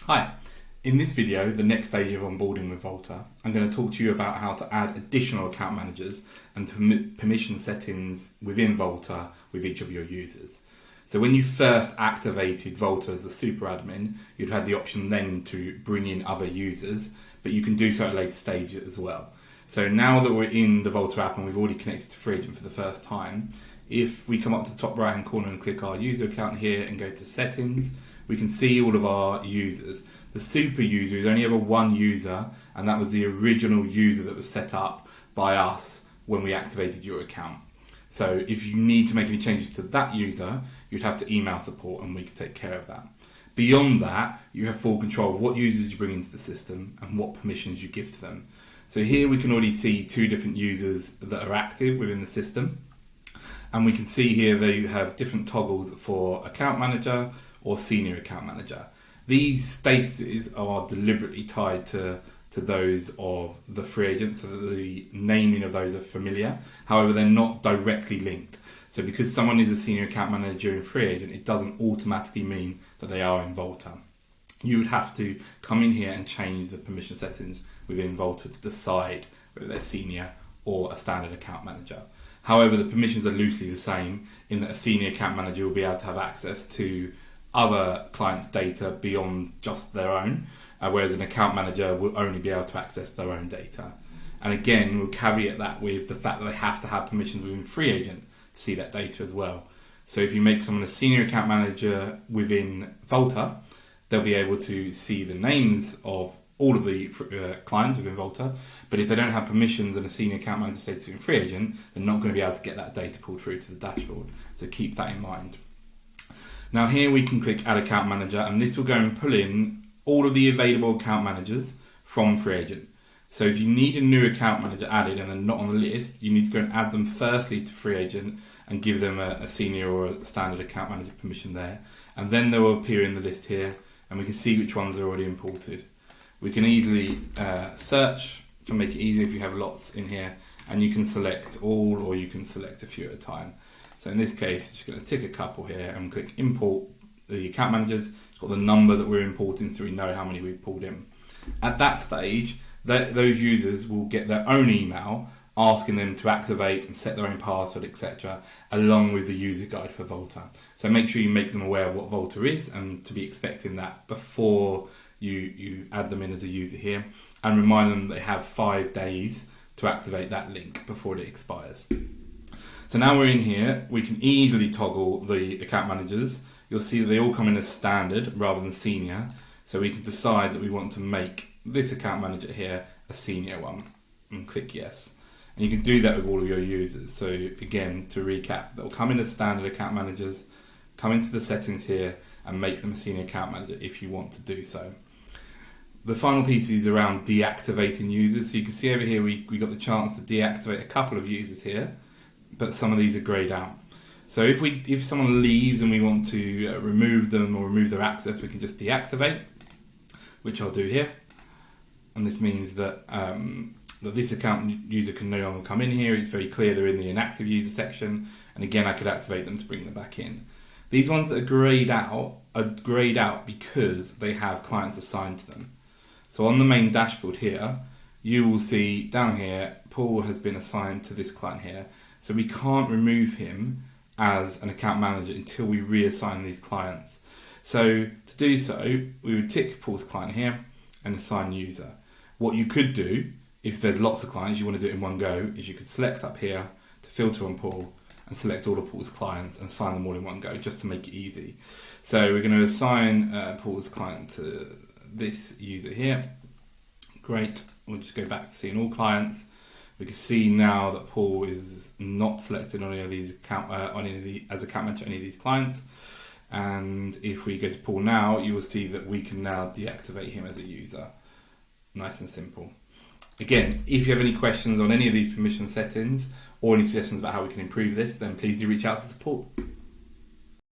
Hi, in this video, the next stage of onboarding with Vaulta, I'm going to talk to you about how to add additional account managers and permission settings within Vaulta with each of your users. So when you first activated Vaulta as the super admin, you'd had the option then to bring in other users, but you can do so at a later stage as well. So now that we're in the Vaulta app and we've already connected to FreeAgent for the first time, if we come up to the top right hand corner and click our user account here and go to settings, we can see all of our users. The super user is only ever one user, and that was the original user that was set up by us when we activated your account. So if you need to make any changes to that user, you'd have to email support and we could take care of that. Beyond that, you have full control of what users you bring into the system and what permissions you give to them. So here we can already see two different users that are active within the system. And we can see here they have different toggles for account manager or senior account manager. These statuses are deliberately tied to those of the FreeAgent so that the naming of those are familiar. However, they're not directly linked. So because someone is a senior account manager in FreeAgent, it doesn't automatically mean that they are in Vaulta. You would have to come in here and change the permission settings within Vaulta to decide whether they're senior or a standard account manager. However, the permissions are loosely the same in that a senior account manager will be able to have access to other clients' data beyond just their own, whereas an account manager will only be able to access their own data. And again, we'll caveat that with the fact that they have to have permissions within FreeAgent to see that data as well. So if you make someone a senior account manager within Vaulta, they'll be able to see the names of all of the clients within Vaulta, but if they don't have permissions and a senior account manager status in FreeAgent, they're not going to be able to get that data pulled through to the dashboard. So keep that in mind. Now here we can click Add Account Manager, and this will go and pull in all of the available account managers from FreeAgent. So if you need a new account manager added and they're not on the list, you need to go and add them firstly to FreeAgent and give them a senior or a standard account manager permission there. And then they will appear in the list here, and we can see which ones are already imported. We can easily search to make it easier if you have lots in here, and you can select all or you can select a few at a time. So in this case, just going to tick a couple here and click import the account managers. It's got the number that we're importing so we know how many we've pulled in. At that stage, those users will get their own email asking them to activate and set their own password, etc., along with the user guide for Vaulta. So make sure you make them aware of what Vaulta is and to be expecting that before you add them in as a user here, and remind them that they have 5 days to activate that link before it expires. So now we're in here, we can easily toggle the account managers. You'll see that they all come in as standard rather than senior. So we can decide that we want to make this account manager here a senior one and click yes. And you can do that with all of your users. So again, to recap, they'll come in as standard account managers, come into the settings here and make them a senior account manager if you want to do so. The final piece is around deactivating users. So you can see over here we got the chance to deactivate a couple of users here, but some of these are greyed out. So if someone leaves and we want to remove them or remove their access, we can just deactivate, which I'll do here. And this means that that this account user can no longer come in here. It's very clear they're in the inactive user section. And again, I could activate them to bring them back in. These ones that are greyed out because they have clients assigned to them. So on the main dashboard here, you will see down here, Paul has been assigned to this client here. So we can't remove him as an account manager until we reassign these clients. So to do so, we would tick Paul's client here and assign user. What you could do, if there's lots of clients, you want to do it in one go, is you could select up here to filter on Paul and select all of Paul's clients and assign them all in one go, just to make it easy. So we're going to assign Paul's client to this user here. Great. We'll just go back to seeing all clients. We can see now that Paul is not selected on any of these as account manager any of these clients. And if we go to Paul now, you will see that we can now deactivate him as a user. Nice and simple. Again, if you have any questions on any of these permission settings or any suggestions about how we can improve this, then please do reach out to support.